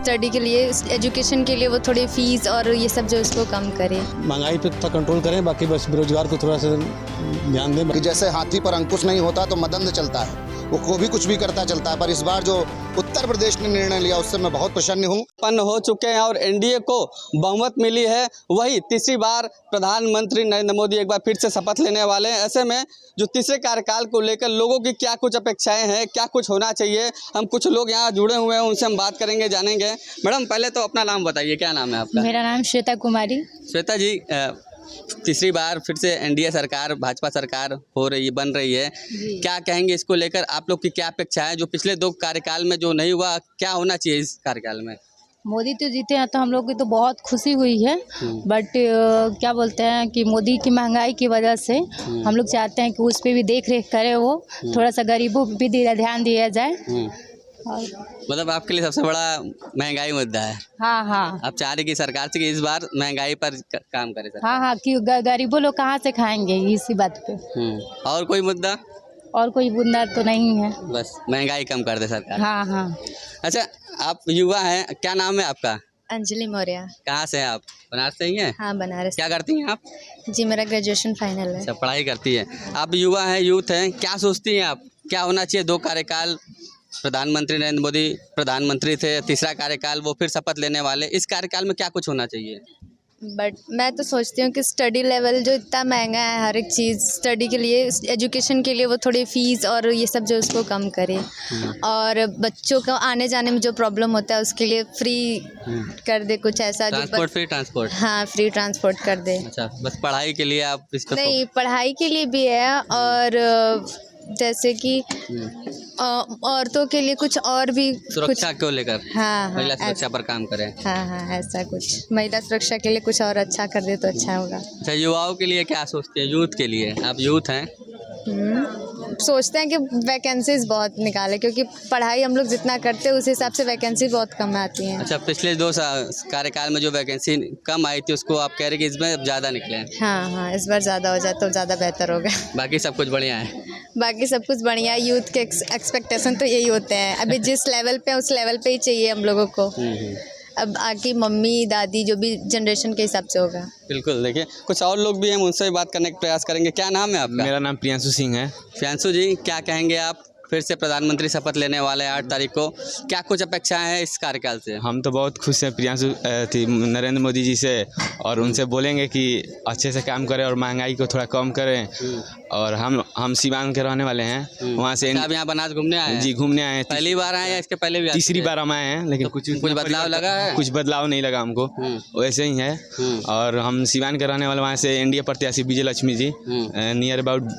Study के लिए, education के लिए वो थोड़ी फीस और ये सब जो उसको कम करे। महंगाई पे थोड़ा कंट्रोल करें, बाकी बस बेरोजगार को थोड़ा सा ध्यान दें। कि जैसे हाथी पर अंकुश नहीं होता तो मदंद चलता है, वो भी कुछ भी करता चलता है। पर इस बार जो उत्तर प्रदेश ने निर्णय लिया उससे मैं बहुत प्रसन्न हूँ। उत्पन्न हो चुके हैं और एनडीए को बहुमत मिली है। वही तीसरी बार प्रधानमंत्री नरेंद्र मोदी एक बार फिर से शपथ लेने वाले हैं। ऐसे में जो तीसरे कार्यकाल को लेकर लोगों की क्या कुछ अपेक्षाएं हैं, क्या कुछ होना चाहिए, हम कुछ लोग यहाँ जुड़े हुए हैं, उनसे हम बात करेंगे, जानेंगे। मैडम पहले तो अपना नाम बताइए, क्या नाम है आपका? मेरा नाम श्वेता कुमारी। श्वेता जी, तीसरी बार फिर से एनडीए सरकार, भाजपा सरकार बन रही है, क्या कहेंगे इसको लेकर? आप लोग की क्या अपेक्षा है? जो पिछले 2 कार्यकाल में जो नहीं हुआ, क्या होना चाहिए इस कार्यकाल में? मोदी तो जीते हैं तो हम लोग की तो बहुत खुशी हुई है, बट क्या बोलते हैं कि मोदी की महंगाई की वजह से हम लोग चाहते हैं कि उस पर भी देख रेख करे, वो थोड़ा सा गरीबों पर भी ध्यान दिया जाए। मतलब आपके लिए सबसे बड़ा महंगाई मुद्दा है? हाँ। आप चाह रहे कि सरकार से कि इस बार महंगाई पर काम करे सर? हाँ, कि गरीबों लोग कहाँ से खाएंगे इसी बात पे। और कोई मुद्दा? और कोई मुद्दा तो नहीं है, बस महंगाई कम कर दे सरकार। हाँ। अच्छा, आप युवा हैं, क्या नाम है आपका? अंजलि मौर्य। कहाँ से हैं आप? बनारस से ही हैं? हाँ, बनारस। क्या करती हैं आप? जी, मेरा ग्रेजुएशन फाइनल है। अच्छा, पढ़ाई करती है। आप युवा हैं, यूथ हैं, क्या सोचती हैं आप, क्या होना चाहिए? 2 कार्यकाल प्रधानमंत्री नरेंद्र मोदी प्रधानमंत्री थे, तीसरा कार्यकाल वो फिर शपथ लेने वाले, इस कार्यकाल में क्या कुछ होना चाहिए? बट मैं तो सोचती हूँ कि स्टडी लेवल जो इतना महंगा है, हर एक चीज़ स्टडी के लिए, एजुकेशन के लिए वो थोड़ी फीस और ये सब जो उसको कम करे, और बच्चों को आने जाने में जो प्रॉब्लम होता है उसके लिए फ्री कर दे, कुछ ऐसा ट्रांसपोर्ट, फ्री ट्रांसपोर्ट। हाँ, फ्री ट्रांसपोर्ट कर दे। अच्छा, बस पढ़ाई के लिए आप इस पर? नहीं, पढ़ाई के लिए भी है, और जैसे कि औरतों के लिए कुछ और भी, सुरक्षा को लेकर। हाँ, महिला सुरक्षा पर काम करें। हाँ, ऐसा कुछ महिला सुरक्षा के लिए कुछ और अच्छा कर दे तो अच्छा होगा। अच्छा, युवाओं के लिए क्या सोचते हैं? यूथ के लिए, आप यूथ हैं? सोचते हैं कि वैकेंसीज बहुत निकाले, क्योंकि पढ़ाई हम लोग जितना करते हैं उस हिसाब से वैकेंसी बहुत कम आती हैं। अच्छा, पिछले 2 कार्यकाल में जो वैकेंसी कम आई थी उसको आप कह रहे कि इसमें ज़्यादा निकले हैं? हाँ, इस बार ज़्यादा हो जाए तो ज़्यादा बेहतर होगा। बाकी सब कुछ बढ़िया है? बाकी सब कुछ बढ़िया है। यूथ के एक्सपेक्टेशन तो यही होते हैं, अभी जिस लेवल पे उस लेवल पे ही चाहिए हम लोगों को। अब आगे मम्मी दादी जो भी जनरेशन के हिसाब से होगा। बिल्कुल, देखिए कुछ और लोग भी हैं, उनसे भी बात करने का प्रयास करेंगे। क्या नाम है आपका? मेरा नाम प्रियांशु सिंह है। प्रियांशु जी, क्या कहेंगे आप? फिर से प्रधानमंत्री शपथ लेने वाले हैं 8 तारीख को, क्या कुछ अपेक्षाएं हैं इस कार्यकाल से? हम तो बहुत खुश हैं प्रियांशु नरेंद्र मोदी जी से, और उनसे बोलेंगे कि अच्छे से काम करें और महंगाई को थोड़ा कम करें। और हम सिवान के रहने वाले हैं, वहाँ से। आप यहाँ बनारस घूमने आए हैं? जी, घूमने आए हैं। पहली बार आए या इसके पहले भी? तीसरी बार हम आए हैं, लेकिन कुछ बदलाव लगा है? कुछ बदलाव नहीं लगा हमको, वैसे ही है। और हम सिवान के रहने वाले, वहाँ से एनडीए प्रत्याशी विजय लक्ष्मी जी नियर अबाउट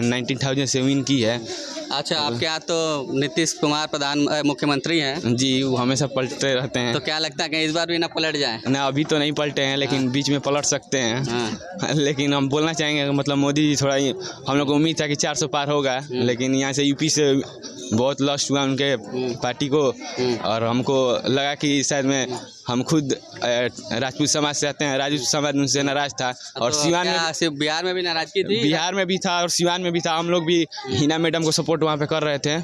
19,000 से विन की है। अच्छा, आपके यहाँ तो नीतीश कुमार मुख्यमंत्री हैं जी, वो हमेशा पलटते रहते हैं। तो क्या लगता है कि इस बार भी ना पलट जाए? ना, अभी तो नहीं पलटे हैं, लेकिन बीच में पलट सकते हैं। लेकिन हम बोलना चाहेंगे मतलब मोदी जी थोड़ा, हम लोग को उम्मीद था कि 400 पार होगा, लेकिन यहाँ से यूपी से बहुत लॉस हुआ उनके पार्टी को। और हमको लगा कि शायद में हम खुद राजपूत समाज से आते हैं, राजपूत समाज उनसे नाराज था। और तो सिवान में, सिर्फ बिहार में भी नाराजगी थी? बिहार में भी था और सिवान में भी था। हम लोग भी हिना मैडम को सपोर्ट वहाँ पे कर रहे थे,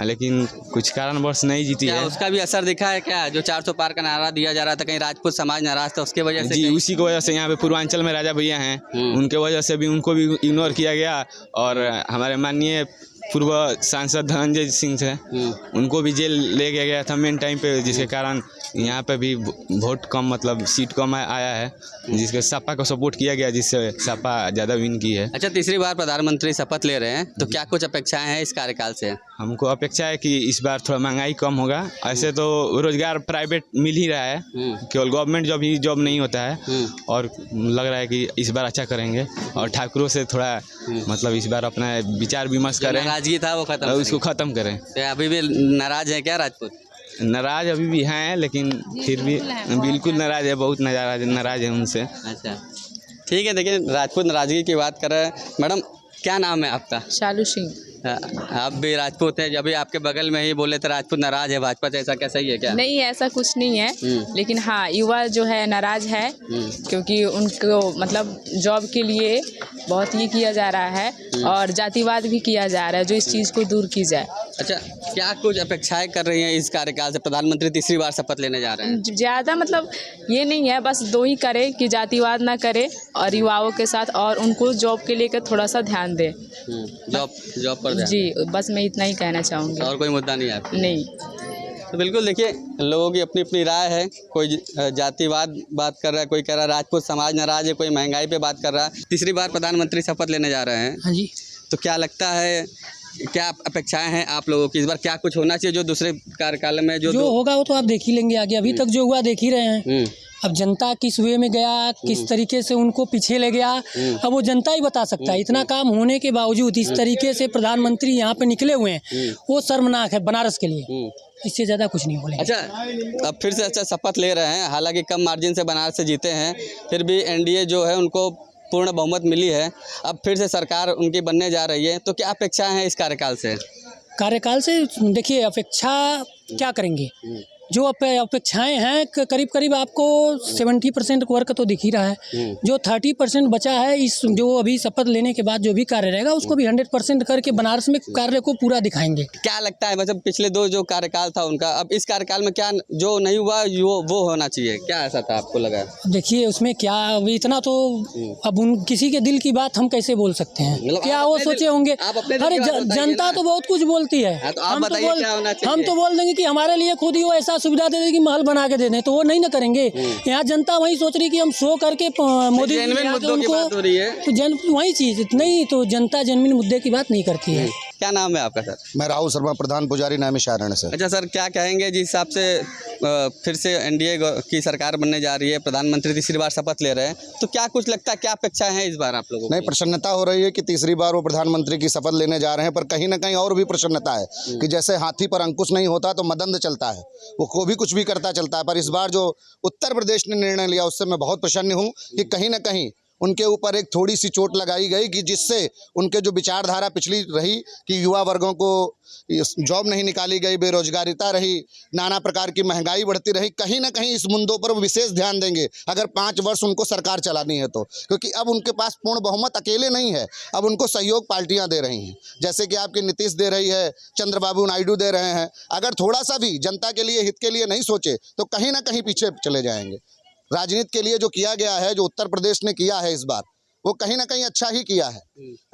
लेकिन कुछ कारणवश नहीं जीती है। उसका भी असर दिखा है क्या? जो 400 पार का नारा दिया जा रहा था, कहीं राजपूत समाज नाराज था उसके वजह से? जी, उसी की वजह से यहाँ पे पूर्वांचल में राजा भैया हैं, उनके वजह से भी उनको भी इग्नोर किया गया। और हमारे माननीय पूर्व सांसद धनंजय सिंह थे, उनको भी जेल ले गया था मेन टाइम पे, जिसके कारण यहाँ पे भी वोट कम, मतलब सीट कम आया है, जिसके सपा को सपोर्ट किया गया, जिससे सपा ज़्यादा विन की है। अच्छा, तीसरी बार प्रधानमंत्री शपथ ले रहे हैं, तो क्या कुछ अपेक्षाएं हैं इस कार्यकाल से? हमको अपेक्षा है कि इस बार थोड़ा महंगाई कम होगा। ऐसे तो रोजगार प्राइवेट मिल ही रहा है, केवल गवर्नमेंट जॉब नहीं होता है। और लग रहा है कि इस बार अच्छा करेंगे, और ठाकुरों से थोड़ा मतलब इस बार अपना विचार विमर्श करें, नाराजगी था वो खत्म, उसको ख़त्म करें। तो अभी भी नाराज है क्या राजपूत? नाराज अभी भी हैं, लेकिन फिर भी बिल्कुल नाराज है, बहुत नाराज है उनसे। अच्छा, ठीक है। देखिए, राजपूत नाराजगी की बात कर रहे हैं। मैडम, क्या नाम है आपका? शालू सिंह। आप भी राजपूत हैं, अभी आपके बगल में ही बोले थे राजपूत नाराज है भाजपा से, ऐसा क्या सही है क्या? नहीं, ऐसा कुछ नहीं है, लेकिन हाँ युवा जो है नाराज है क्योंकि उनको मतलब जॉब के लिए बहुत ये किया जा रहा है और जातिवाद भी किया जा रहा है, जो इस चीज़ को दूर की जाए। अच्छा, क्या कुछ अपेक्षाएं कर रही हैं इस कार्यकाल से? प्रधानमंत्री तीसरी बार शपथ लेने जा रहे हैं। ज़्यादा मतलब ये नहीं है, बस दो ही करे कि जातिवाद ना करे और युवाओं के साथ और उनको जॉब के लेकर थोड़ा सा ध्यान दे। जॉब पर ध्यान। जी, बस मैं इतना ही कहना चाहूँगी। और कोई मुद्दा नहीं है आपका? नहीं। तो बिल्कुल देखिए, लोगों की अपनी अपनी राय है। कोई जातिवाद बात कर रहा है, कोई कह रहा है राजपूत समाज नाराज है, कोई महंगाई पे बात कर रहा है। तीसरी बार प्रधानमंत्री शपथ लेने जा रहे हैं। हाँ जी। तो क्या लगता है, क्या अपेक्षाएं हैं आप लोगों की? इस बार क्या कुछ होना चाहिए जो दूसरे कार्यकाल में जो होगा वो तो आप देख ही लेंगे आगे। अभी तक जो हुआ देख ही रहे हैं। अब जनता किस वे में गया, किस तरीके से उनको पीछे ले गया, अब वो जनता ही बता सकता है। इतना काम होने के बावजूद इस तरीके से प्रधानमंत्री यहाँ पे निकले हुए हैं, वो शर्मनाक है बनारस के लिए। इससे ज़्यादा कुछ नहीं बोलेंगे। अच्छा, अब फिर से अच्छा शपथ ले रहे हैं, हालांकि कम मार्जिन से बनारस से जीते हैं, फिर भी एनडीए जो है उनको पूर्ण बहुमत मिली है। अब फिर से सरकार उनकी बनने जा रही है, तो क्या अपेक्षाएं हैं इस कार्यकाल से? कार्यकाल से देखिए, अपेक्षा क्या करेंगे, जो अपेक्षाएं हैं करीब करीब आपको 70% वर्क तो दिख ही रहा है। जो 30% बचा है, इस जो अभी शपथ लेने के बाद जो भी कार्य रहेगा उसको भी 100% करके बनारस में कार्य को पूरा दिखाएंगे। क्या लगता है, मतलब पिछले दो जो कार्यकाल था उनका, अब इस कार्यकाल में क्या जो नहीं हुआ वो होना चाहिए, क्या ऐसा था आपको लगा? देखिए उसमें क्या, अभी इतना तो अब उन किसी के दिल की बात हम कैसे बोल सकते हैं, क्या वो सोचे होंगे। अरे जनता तो बहुत कुछ बोलती है। हम तो बोल देंगे कि हमारे लिए खुद ही वो ऐसा सुविधा दे दें कि महल बना के दे दें, तो वो नहीं ना करेंगे। यहाँ जनता वही सोच रही कि हम शो करके मोदी मुद्दों की बात हो रही है, तो वही चीज नहीं, तो जनता जेन्युइन मुद्दे की बात नहीं करती है। क्या नाम है आपका सर? मैं राहुल शर्मा, प्रधान पुजारी नैमिषारण्य से। अच्छा सर, क्या कहेंगे जिस हिसाब से फिर से एनडीए की सरकार बनने जा रही है, प्रधानमंत्री तीसरी बार शपथ ले रहे हैं, तो क्या कुछ लगता है, क्या अपेक्षाएं हैं इस बार आप लोगों को? नहीं, प्रसन्नता हो रही है कि तीसरी बार वो प्रधानमंत्री की शपथ लेने जा रहे हैं, पर कहीं ना कहीं और भी प्रसन्नता है कि जैसे हाथी पर अंकुश नहीं होता तो मदंद चलता है, वो भी कुछ भी करता चलता है। पर इस बार जो उत्तर प्रदेश ने निर्णय लिया उससे मैं बहुत प्रसन्न हूँ कि कहीं ना कहीं उनके ऊपर एक थोड़ी सी चोट लगाई गई कि जिससे उनके जो विचारधारा पिछली रही कि युवा वर्गों को जॉब नहीं निकाली गई, बेरोजगारिता रही, नाना प्रकार की महंगाई बढ़ती रही, कहीं ना कहीं इस मुद्दों पर वो विशेष ध्यान देंगे अगर 5 वर्ष उनको सरकार चलानी है तो। क्योंकि अब उनके पास पूर्ण बहुमत अकेले नहीं है, अब उनको सहयोग पार्टियां दे रही हैं, जैसे कि आपके नीतीश दे रही है, चंद्रबाबू नायडू दे रहे हैं। अगर थोड़ा सा भी जनता के लिए, हित के लिए नहीं सोचे तो कहीं ना कहीं पीछे चले जाएंगे। राजनीति के लिए जो किया गया है, जो उत्तर प्रदेश ने किया है इस बार, वो कहीं ना कहीं अच्छा ही किया है।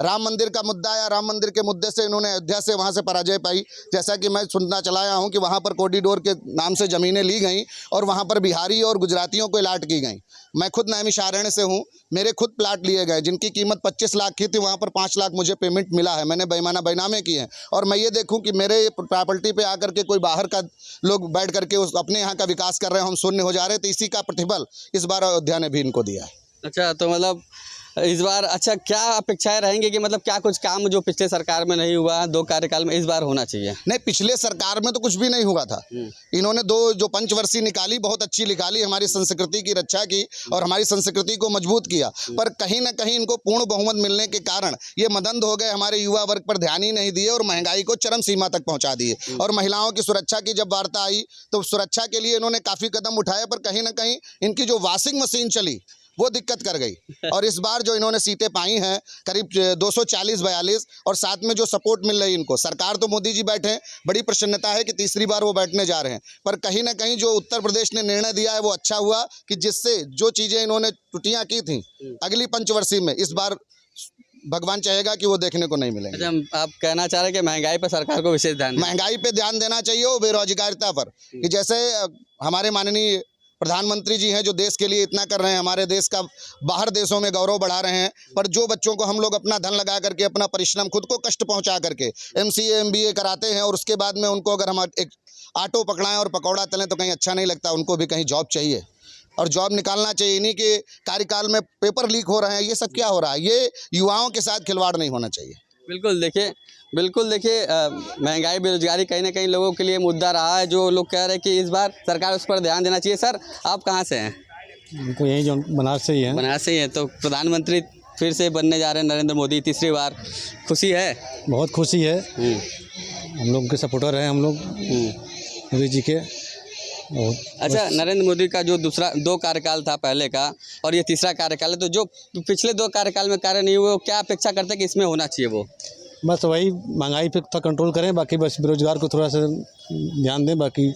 राम मंदिर का मुद्दा आया, राम मंदिर के मुद्दे से इन्होंने अयोध्या से वहाँ से पराजय पाई। जैसा कि मैं सुनना चलाया हूँ कि वहाँ पर कॉरिडोर के नाम से ज़मीनें ली गई और वहाँ पर बिहारी और गुजरातियों को अलाट की गई। मैं खुद नैमिषारण्य से हूँ, मेरे खुद प्लाट लिए गए जिनकी कीमत 25 लाख की थी, वहाँ पर 5 लाख मुझे पेमेंट मिला है। मैंने बेईमाना बैनामे किए हैं और मैं ये देखूँ कि मेरे प्रॉपर्टी पे आकर के कोई बाहर का लोग बैठ करके उस अपने यहाँ का विकास कर रहे हैं, हम शून्य हो जा रहे हैं। तो इसी का प्रतिफल इस बार अयोध्या ने भी इनको दिया है। अच्छा, तो मतलब इस बार अच्छा क्या अपेक्षाएं रहेंगी कि मतलब क्या कुछ काम जो पिछले सरकार में नहीं हुआ 2 कार्यकाल में इस बार होना चाहिए? नहीं, पिछले सरकार में तो कुछ भी नहीं हुआ था। इन्होंने 2 जो पंचवर्षीय निकाली, बहुत अच्छी निकाली, हमारी संस्कृति की रक्षा की और हमारी संस्कृति को मजबूत किया। पर कहीं ना कहीं इनको पूर्ण बहुमत मिलने के कारण ये मदंद हो गए, हमारे युवा वर्ग पर ध्यान ही नहीं दिए और महंगाई को चरम सीमा तक पहुँचा दिए। और महिलाओं की सुरक्षा की जब वार्ता आई तो सुरक्षा के लिए इन्होंने काफ़ी कदम उठाए, पर कहीं ना कहीं इनकी जो वॉशिंग मशीन चली वो दिक्कत कर गई। और इस बार जो इन्होंने सीटें पाई हैं करीब 240-42, और साथ में जो सपोर्ट मिल रही इनको, सरकार तो मोदी जी बैठे हैं, बड़ी प्रसन्नता है कि तीसरी बार वो बैठने जा रहे हैं। पर कहीं ना कहीं जो उत्तर प्रदेश ने निर्णय दिया है वो अच्छा हुआ कि जिससे जो चीज़ें इन्होंने त्रुटियाँ की थी अगली पंचवर्षीय में इस बार भगवान चाहेगा कि वो देखने को नहीं मिलेंगे। अच्छा, आप कहना चाह रहे हैं कि महंगाई पर सरकार को विशेष ध्यान, महंगाई पे ध्यान देना चाहिए और बेरोजगारिता पर, कि जैसे हमारे माननीय प्रधानमंत्री जी हैं जो देश के लिए इतना कर रहे हैं, हमारे देश का बाहर देशों में गौरव बढ़ा रहे हैं, पर जो बच्चों को हम लोग अपना धन लगा करके, अपना परिश्रम, खुद को कष्ट पहुंचा करके MCA MBA कराते हैं और उसके बाद में उनको अगर हम एक ऑटो पकड़ाएं और पकौड़ा तलें तो कहीं अच्छा नहीं लगता। उनको भी कहीं जॉब चाहिए और जॉब निकालना चाहिए। इन्हीं के कार्यकाल में पेपर लीक हो रहे हैं, ये सब क्या हो रहा है? ये युवाओं के साथ खिलवाड़ नहीं होना चाहिए। बिल्कुल देखिए महंगाई, बेरोजगारी कहीं ना कहीं लोगों के लिए मुद्दा रहा है, जो लोग कह रहे हैं कि इस बार सरकार उस पर ध्यान देना चाहिए। सर, आप कहाँ से हैं? उनको यही जो बनारस से ही है। बनारस से ही है, तो प्रधानमंत्री फिर से बनने जा रहे हैं नरेंद्र मोदी तीसरी बार, खुशी है? बहुत खुशी है। हम लोग के सपोर्टर हैं हम लोग मोदी जी के। अच्छा, नरेंद्र मोदी का जो दूसरा 2 कार्यकाल था पहले का और ये तीसरा कार्यकाल है, तो जो पिछले 2 कार्यकाल में कार्य नहीं हुए, वो क्या अपेक्षा करते हैं कि इसमें होना चाहिए? वो बस वही महंगाई पे थोड़ा कंट्रोल करें, बाकी बस बेरोजगार को थोड़ा सा ध्यान दें, बाकी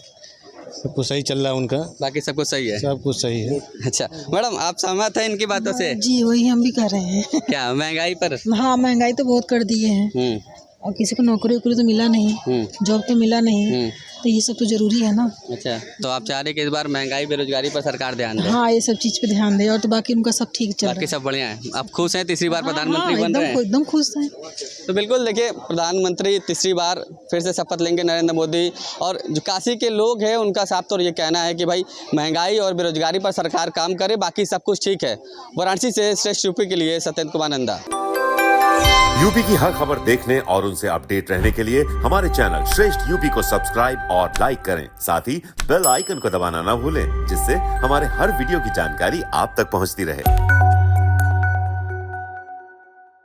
सब कुछ सही चल रहा है उनका। बाकी सब कुछ सही है? सब कुछ सही है। अच्छा मैडम, आप सहमत हैं इनकी बातों से? जी वही हम भी कर रहे हैं। क्या महंगाई पर? हाँ, महंगाई तो बहुत कर दिए हैं और किसी को नौकरी वोकरी तो मिला नहीं, जॉब तो मिला नहीं, तो ये सब तो जरूरी है ना। अच्छा, तो आप चाह रहे कि इस बार महंगाई बेरोजगारी पर सरकार ध्यान दे? हाँ, ये सब चीज़ पे ध्यान दे, और तो बाकी उनका सब ठीक चल रहा है। बाकी सब बढ़िया है। आप खुश हैं तीसरी बार प्रधानमंत्री हाँ, बन रहे हैं? एकदम खुश हैं। तो बिल्कुल देखिए, प्रधानमंत्री तीसरी बार फिर से शपथ लेंगे नरेंद्र मोदी, और जो काशी के लोग हैं उनका साफ तौर ये कहना है कि भाई महंगाई और बेरोजगारी पर सरकार काम करे, बाकी सब कुछ ठीक है। वाराणसी से श्रेष्ठ यूपी के लिए सत्येंद्र कुमार नंदा। यूपी की हर खबर देखने और उनसे अपडेट रहने के लिए हमारे चैनल श्रेष्ठ यूपी को सब्सक्राइब और लाइक करें। साथ ही बेल आइकन को दबाना ना भूलें, जिससे हमारे हर वीडियो की जानकारी आप तक पहुंचती रहे।